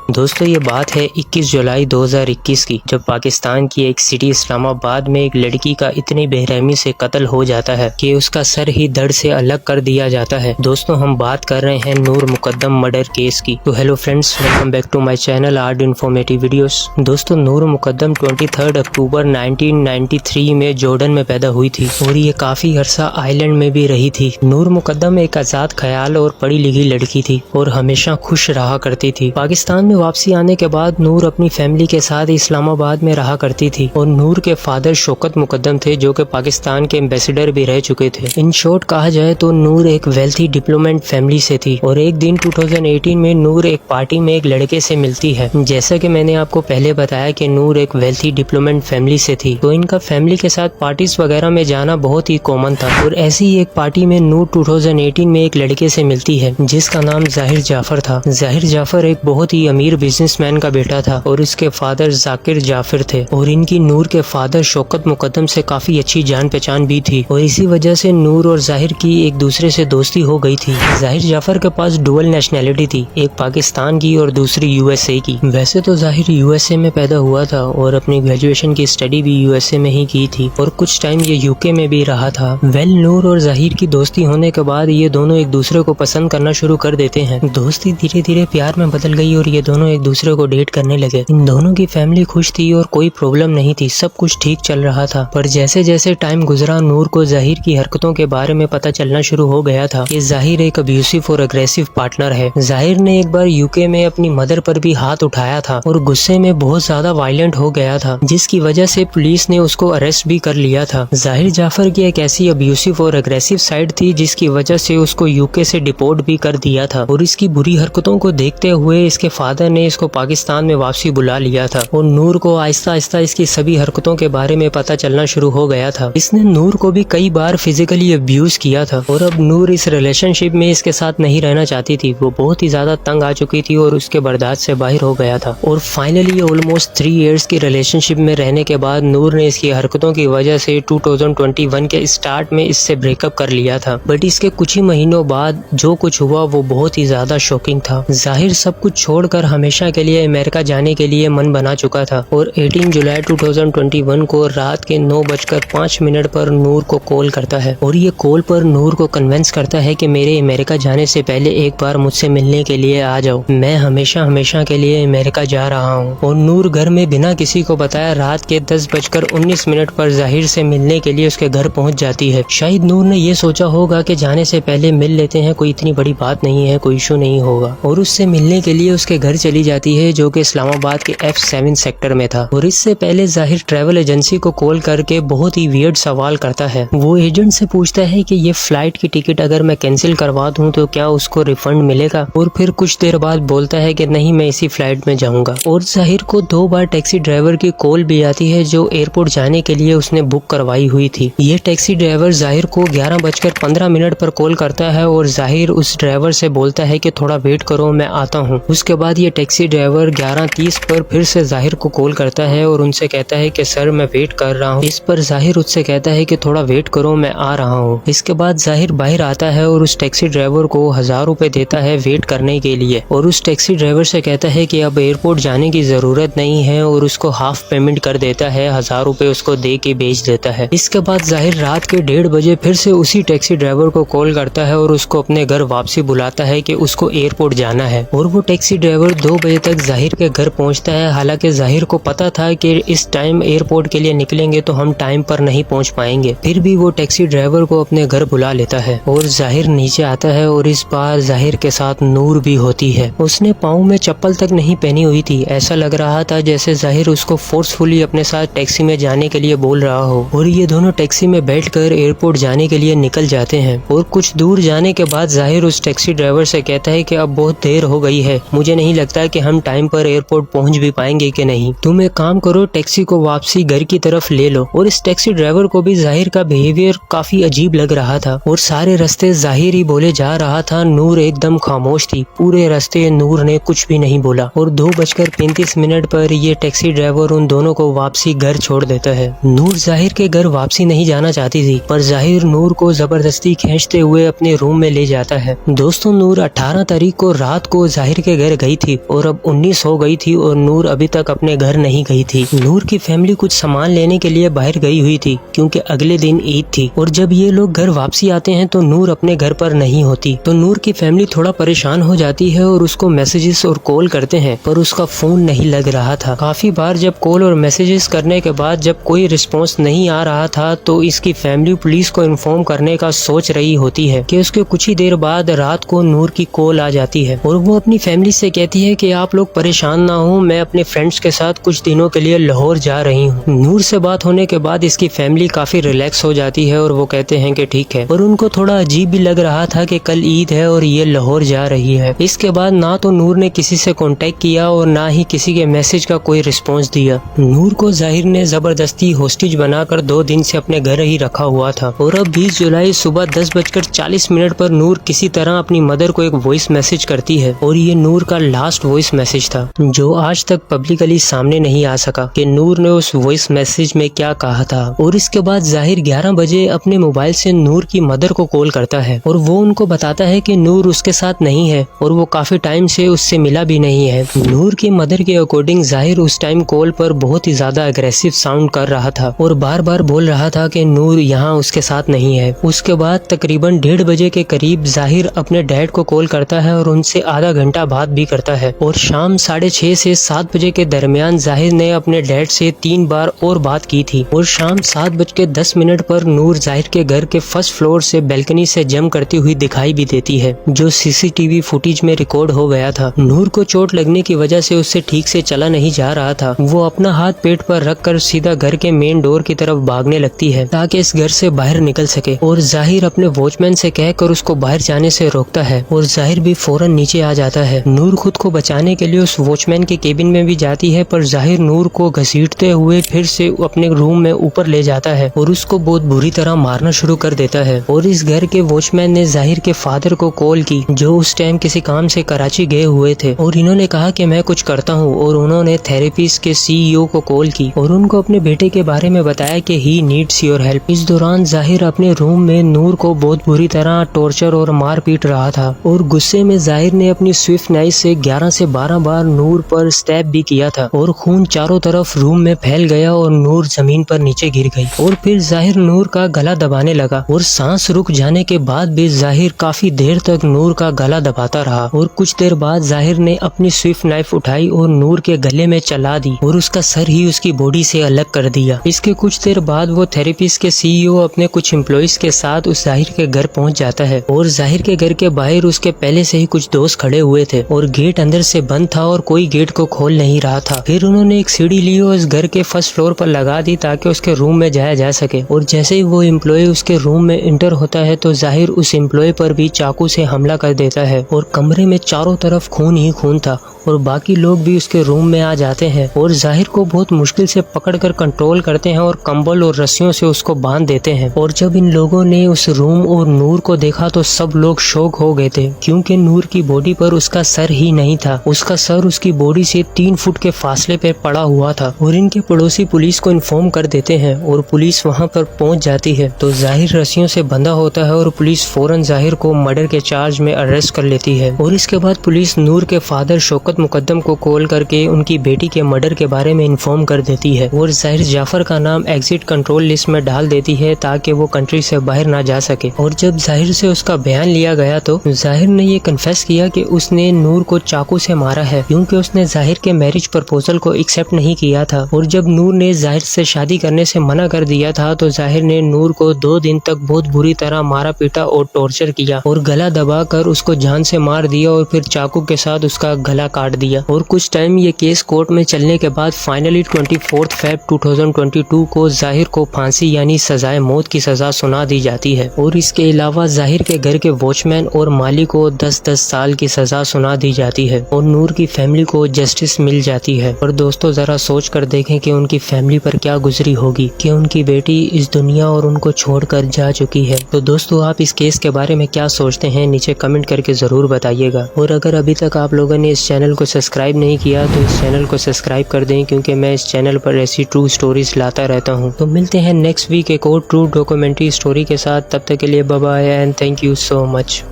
दोस्तों ये बात है 21 जुलाई 2021 की, जब पाकिस्तान की एक सिटी इस्लामाबाद में एक लड़की का इतनी बेरहमी से कत्ल हो जाता है कि उसका सर ही धड़ से अलग कर दिया जाता है। दोस्तों हम बात कर रहे हैं नूर मुकद्दम मर्डर केस की। तो hello friends, welcome back to my channel art informative videos. दोस्तों नूर मुकद्दम 23 अक्टूबर 1993 में जॉर्डन में पैदा हुई थी और ये काफी अरसा आइलैंड में भी रही थी। नूर मुकद्दम एक आजाद ख्याल और पढ़ी लिखी लड़की थी और हमेशा खुश रहा करती थी। पाकिस्तान में वापसी आने के बाद नूर अपनी फैमिली के साथ इस्लामाबाद में रहा करती थी और नूर के फादर शौकत मुकद्दम थे जो कि पाकिस्तान के एम्बेसडर भी रह चुके थे। इन शॉर्ट कहा जाए तो नूर एक वेल्थी डिप्लोमेट फैमिली से थी और एक दिन 2018 में नूर एक पार्टी में एक लड़के से मिलती है। जैसा कि मैंने आपको पहले बताया कि नूर एक वेल्थी डिप्लोमेट फैमिली से थी, तो इनका फैमिली के साथ पार्टीज वगैरह में जाना बहुत ही कॉमन था। और ऐसी ही एक पार्टी में नूर 2018 में एक लड़के से मिलती है जिसका नाम जाहिर जाफर था। जाहिर जाफर एक बहुत ही अमीर बिजनेसमैन का बेटा था और इसके फादर जाकिर जाफिर थे और इनकी नूर के फादर शौकत मुकद्दम से काफी अच्छी जान पहचान भी थी और इसी वजह से नूर और जाहिर की एक दूसरे से दोस्ती हो गई थी। जाहिर जाफर के पास डुअल नेशनैलिटी थी, एक पाकिस्तान की और दूसरी यूएसए की। वैसे तो जाहिर यूएसए में पैदा हुआ था और अपनी ग्रेजुएशन की स्टडी भी यूएसए में ही की थी और कुछ टाइम ये यूके में भी रहा था। नूर और जाहिर की दोस्ती होने के बाद ये दोनों एक दूसरे को पसंद करना शुरू कर देते हैं। दोस्ती धीरे धीरे प्यार में बदल गई और ये दोनों एक दूसरे को डेट करने लगे। इन दोनों की फैमिली खुश थी और कोई प्रॉब्लम नहीं थी, सब कुछ ठीक चल रहा था। पर जैसे जैसे टाइम गुजरा नूर को जाहिर की हरकतों के बारे में पता चलना शुरू हो गया था कि जाहिर एक अब्यूसिव और अग्रेसिव पार्टनर है। जाहिर ने एक बार यूके में अपनी मदर पर भी हाथ उठाया था और गुस्से में बहुत ज्यादा वायलेंट हो गया था, जिसकी वजह से पुलिस ने उसको अरेस्ट भी कर लिया था। जाहिर जाफर की एक ऐसी अब्यूसिव और अग्रेसिव साइड थी जिसकी वजह से उसको यूके से डिपोर्ट भी कर दिया था और इसकी बुरी हरकतों को देखते हुए इसके फादर ने इसको पाकिस्तान में वापसी बुला लिया था और नूर को आहिस्ता आहिस्ता इसकी सभी हरकतों के बारे में पता चलना शुरू हो गया था। इसने नूर को भी कई बार फिजिकली अब्यूज किया था और अब नूर इस रिलेशनशिप में इसके साथ नहीं रहना चाहती थी। वो बहुत ही ज्यादा तंग आ चुकी थी और उसके बर्दाश्त से बाहर हो गया था और फाइनली ऑलमोस्ट 3 इयर्स की रिलेशनशिप में रहने के बाद नूर ने इसकी हरकतों की वजह से 2021 के स्टार्ट में इससे ब्रेकअप कर लिया था। बट इसके कुछ ही महीनों बाद जो कुछ हुआ वो बहुत ही ज्यादा शॉकिंग था। जाहिर सब कुछ छोड़कर हमेशा के लिए अमेरिका जाने के लिए मन बना चुका था और 18 जुलाई 2021 को रात के 9:05 पर नूर को कॉल करता है और ये कॉल पर नूर को कन्विंस करता है कि मेरे अमेरिका जाने से पहले एक बार मुझसे मिलने के लिए आ जाओ, मैं हमेशा के लिए अमेरिका जा रहा हूँ। और नूर घर में बिना किसी को बताया रात के 10:19 पर जाहिर से मिलने के लिए उसके घर पहुँच जाती है। शायद नूर ने ये सोचा होगा कि जाने से पहले मिल लेते हैं, कोई इतनी बड़ी बात नहीं है, कोई इशू नहीं होगा, और उससे मिलने के लिए उसके घर चली जाती है जो कि इस्लामाबाद के F7 सेक्टर में था। और इससे पहले जाहिर ट्रैवल एजेंसी को कॉल करके बहुत ही वियर्ड सवाल करता है। वो एजेंट से पूछता है कि ये फ्लाइट की टिकट अगर मैं कैंसिल करवा दूं तो क्या उसको रिफंड मिलेगा, और फिर कुछ देर बाद बोलता है कि नहीं मैं इसी फ्लाइट में जाऊंगा। और जाहिर को 2 बार टैक्सी ड्राइवर की कॉल भी आती है जो एयरपोर्ट जाने के लिए उसने बुक करवाई हुई थी। ये टैक्सी ड्राइवर जाहिर को 11:15 पर कॉल करता है और जाहिर उस ड्राइवर से बोलता है कि थोड़ा वेट करो मैं आता हूँ। उसके बाद ये टैक्सी ड्राइवर 11:30 पर फिर से जाहिर को कॉल करता है और उनसे कहता है कि सर मैं वेट कर रहा हूँ। इस पर जाहिर उससे कहता है कि थोड़ा वेट करो मैं आ रहा हूँ। इसके बाद जाहिर बाहर आता है और उस टैक्सी ड्राइवर को 1000 रुपए देता है वेट करने के लिए और उस टैक्सी ड्राइवर से कहता है कि अब एयरपोर्ट जाने की जरूरत नहीं है और उसको हाफ पेमेंट कर देता है, 1000 रुपए उसको दे के भेज देता है। इसके बाद जाहिर रात के 1:30 बजे फिर से उसी टैक्सी ड्राइवर को कॉल करता है और उसको अपने घर वापसी बुलाता है कि उसको एयरपोर्ट जाना है। और वो टैक्सी ड्राइवर 2 बजे तक जाहिर के घर पहुंचता है। हालांकि जाहिर को पता था कि इस टाइम एयरपोर्ट के लिए निकलेंगे तो हम टाइम पर नहीं पहुंच पाएंगे, फिर भी वो टैक्सी ड्राइवर को अपने घर बुला लेता है और जाहिर नीचे आता है और इस बार जाहिर के साथ नूर भी होती है। उसने पाँव में चप्पल तक नहीं पहनी हुई थी। ऐसा लग रहा था जैसे जाहिर उसको फोर्सफुली अपने साथ टैक्सी में जाने के लिए बोल रहा हो और ये दोनों टैक्सी में बैठकर एयरपोर्ट जाने के लिए निकल जाते हैं। और कुछ दूर जाने के बाद जाहिर उस टैक्सी ड्राइवर से कहता है कि अब बहुत देर हो गई है, मुझे नहीं लगता कि हम टाइम पर एयरपोर्ट पहुंच भी पाएंगे कि नहीं। तुम एक काम करो, टैक्सी को वापसी घर की तरफ ले लो। और इस टैक्सी ड्राइवर को भी जाहिर का बिहेवियर काफी अजीब लग रहा था और सारे रास्ते जाहिर ही बोले जा रहा था। नूर एकदम खामोश थी। पूरे रास्ते नूर ने कुछ भी नहीं बोला और 2:35 पर ये टैक्सी ड्राइवर उन दोनों को वापसी घर छोड़ देता है। नूर जाहिर के घर वापसी नहीं जाना चाहती थी, पर जाहिर नूर को जबरदस्ती खींचते हुए अपने रूम में ले जाता है। दोस्तों, नूर 18 तारीख को रात को जाहिर के घर गई थी और अब 19 हो गई थी और नूर अभी तक अपने घर नहीं गई थी। नूर की फैमिली कुछ सामान लेने के लिए बाहर गई हुई थी क्योंकि अगले दिन ईद थी और जब ये लोग घर वापसी आते हैं तो नूर अपने घर पर नहीं होती। तो नूर की फैमिली थोड़ा परेशान हो जाती है और उसको मैसेजेस और कॉल करते हैं, पर उसका फोन नहीं लग रहा था। काफी बार जब कॉल और मैसेजेस करने के बाद जब कोई रिस्पॉन्स नहीं आ रहा था तो इसकी फैमिली पुलिस को इन्फॉर्म करने का सोच रही होती है कि उसके कुछ ही देर बाद रात को नूर की कॉल आ जाती है और वो अपनी फैमिली से कहती है कि आप लोग परेशान ना हो, मैं अपने फ्रेंड्स के साथ कुछ दिनों के लिए लाहौर जा रही हूँ। नूर से बात होने के बाद इसकी फैमिली काफी रिलैक्स हो जाती है और वो कहते हैं कि ठीक है, और उनको थोड़ा अजीब भी लग रहा था कि कल ईद है और ये लाहौर जा रही है। इसके बाद ना तो नूर ने किसी से कांटेक्ट किया और ना ही किसी के मैसेज का कोई रिस्पॉन्स दिया। नूर को जाहिर ने जबरदस्ती होस्टेज बनाकर 2 दिन से अपने घर ही रखा हुआ था और अब 20 जुलाई सुबह 10:40 पर नूर किसी तरह अपनी मदर को एक वॉइस मैसेज करती है और ये नूर का लास्ट वॉइस मैसेज था जो आज तक पब्लिकली सामने नहीं आ सका कि नूर ने उस वॉइस मैसेज में क्या कहा था। और इसके बाद जाहिर 11 बजे अपने मोबाइल से नूर की मदर को कॉल करता है और वो उनको बताता है कि नूर उसके साथ नहीं है और वो काफी टाइम से उससे मिला भी नहीं है। नूर की मदर के अकॉर्डिंग जाहिर उस टाइम कॉल पर बहुत ही ज्यादा अग्रेसिव साउंड कर रहा था और बार बार बोल रहा था कि नूर यहाँ उसके साथ नहीं है। उसके बाद तकरीबन 1:30 बजे के करीब जाहिर अपने डैड को कॉल करता है और उनसे आधा घंटा बात भी करता है और शाम 6:30 से 7 बजे के दरमियान जाहिर ने अपने डैड से 3 बार और बात की थी और शाम 7:10 पर नूर जाहिर के घर के फर्स्ट फ्लोर से बैल्कनी से जंप करती हुई दिखाई भी देती है, जो सीसीटीवी फुटेज में रिकॉर्ड हो गया था। नूर को चोट लगने की वजह से उससे ठीक से चला नहीं जा रहा था। वो अपना हाथ पेट पर रखकर सीधा घर के मेन डोर की तरफ भागने लगती है ताकि इस घर से बाहर निकल सके और जाहिर अपने वॉचमैन से कहकर उसको बाहर जाने से रोकता है और जाहिर भी फौरन नीचे आ जाता है। नूर खुद को बचाने के लिए उस वॉचमैन के केबिन में भी जाती है, पर जाहिर नूर को घसीटते हुए फिर से अपने रूम में ऊपर ले जाता है और उसको बहुत बुरी तरह मारना शुरू कर देता है। और इस घर के वॉचमैन ने जाहिर के फादर को कॉल की जो उस टाइम किसी काम से कराची गए हुए थे और इन्होंने कहा कि मैं कुछ करता हूँ और उन्होंने थेरेपिस्ट के CEO को कॉल की और उनको अपने बेटे के बारे में बताया कि ही नीड्स योर हेल्प। इस दौरान जाहिर अपने रूम में नूर को बहुत बुरी तरह टॉर्चर और मार पीट रहा था और गुस्से में जाहिर ने अपनी स्विफ्ट नाइफ से 11 से 12 बार नूर पर स्टैब भी किया था और खून चारों तरफ रूम में फैल गया और नूर जमीन पर नीचे गिर गई। और फिर जाहिर नूर का गला दबाने लगा और सांस रुक जाने के बाद भी जाहिर काफी देर तक नूर का गला दबाता रहा और कुछ देर बाद जाहिर ने अपनी स्विफ्ट नाइफ उठाई और नूर के गले में चला दी और उसका सर ही उसकी बॉडी से अलग कर दिया। इसके कुछ देर बाद वो थेरेपिस्ट के CEO अपने कुछ एम्प्लॉइज के साथ उस जाहिर के घर पहुंच जाता है और जाहिर के घर के बाहर उसके पहले से ही कुछ दोस्त खड़े हुए थे और गेट अंदर से बंद था और कोई गेट को खोल नहीं रहा था। फिर उन्होंने एक सीढ़ी ली और उस घर के फर्स्ट फ्लोर पर लगा दी ताकि उसके रूम में जाया जा सके और जैसे ही वो एम्प्लॉय उसके रूम में इंटर होता है तो जाहिर उस एम्प्लॉय पर भी चाकू से हमला कर देता है और कमरे में चारों तरफ खून ही खून था और बाकी लोग भी उसके रूम में आ जाते हैं और जाहिर को बहुत मुश्किल से पकड़कर कंट्रोल करते हैं और कंबल और रस्सियों से उसको बांध देते हैं। और जब इन लोगों ने उस रूम और नूर को देखा तो सब लोग शॉक हो गए थे क्योंकि नूर की बॉडी पर उसका सर ही नहीं था। उसका सर उसकी बॉडी से 3 फुट के फासले पे पड़ा हुआ था और इनके पड़ोसी पुलिस को इन्फॉर्म कर देते हैं और पुलिस वहाँ पर पहुँच जाती है तो जाहिर रस्सियों से बंधा होता है और पुलिस फौरन जाहिर को मर्डर के चार्ज में अरेस्ट कर लेती है। और इसके बाद पुलिस नूर के फादर शौकत मुकद्दम को कॉल करके उनकी बेटी के मर्डर के बारे में इन्फॉर्म कर देती है और जाहिर जाफर का नाम एग्जिट कंट्रोल लिस्ट में डाल देती है ताकि वो कंट्री से बाहर ना जा सके। और जब जाहिर से उसका बयान लिया गया तो जाहिर ने ये कन्फेस किया कि उसने नूर को चाकू चाकू से मारा है, क्योंकि उसने जाहिर के मैरिज प्रपोजल को एक्सेप्ट नहीं किया था। और जब नूर ने जाहिर से शादी करने से मना कर दिया था तो जाहिर ने नूर को 2 दिन तक बहुत बुरी तरह मारा पीटा और टॉर्चर किया और गला दबाकर उसको जान से मार दिया और फिर चाकू के साथ उसका गला काट दिया। और कुछ टाइम ये केस कोर्ट में चलने के बाद फाइनली 24 फेब 2022 को जाहिर को फांसी यानी सजाए मौत की सजा सुना दी जाती है। और इसके अलावा जाहिर के घर के वॉचमैन और माली को 10-10 साल की सजा सुना दी जाती है और नूर की फैमिली को जस्टिस मिल जाती है। और दोस्तों जरा सोच कर देखें कि उनकी फैमिली पर क्या गुजरी होगी कि उनकी बेटी इस दुनिया और उनको छोड़कर जा चुकी है। तो दोस्तों आप इस केस के बारे में क्या सोचते हैं नीचे कमेंट करके जरूर बताइएगा। और अगर अभी तक आप लोगों ने इस चैनल को सब्सक्राइब नहीं किया तो इस चैनल को सब्सक्राइब कर दें, क्योंकि मैं इस चैनल पर ऐसी ट्रू स्टोरीज लाता रहता हूँ। तो मिलते हैं नेक्स्ट वीक एक और ट्रू डॉक्यूमेंट्री स्टोरी के साथ। तब तक के लिए bye bye and thank you so much.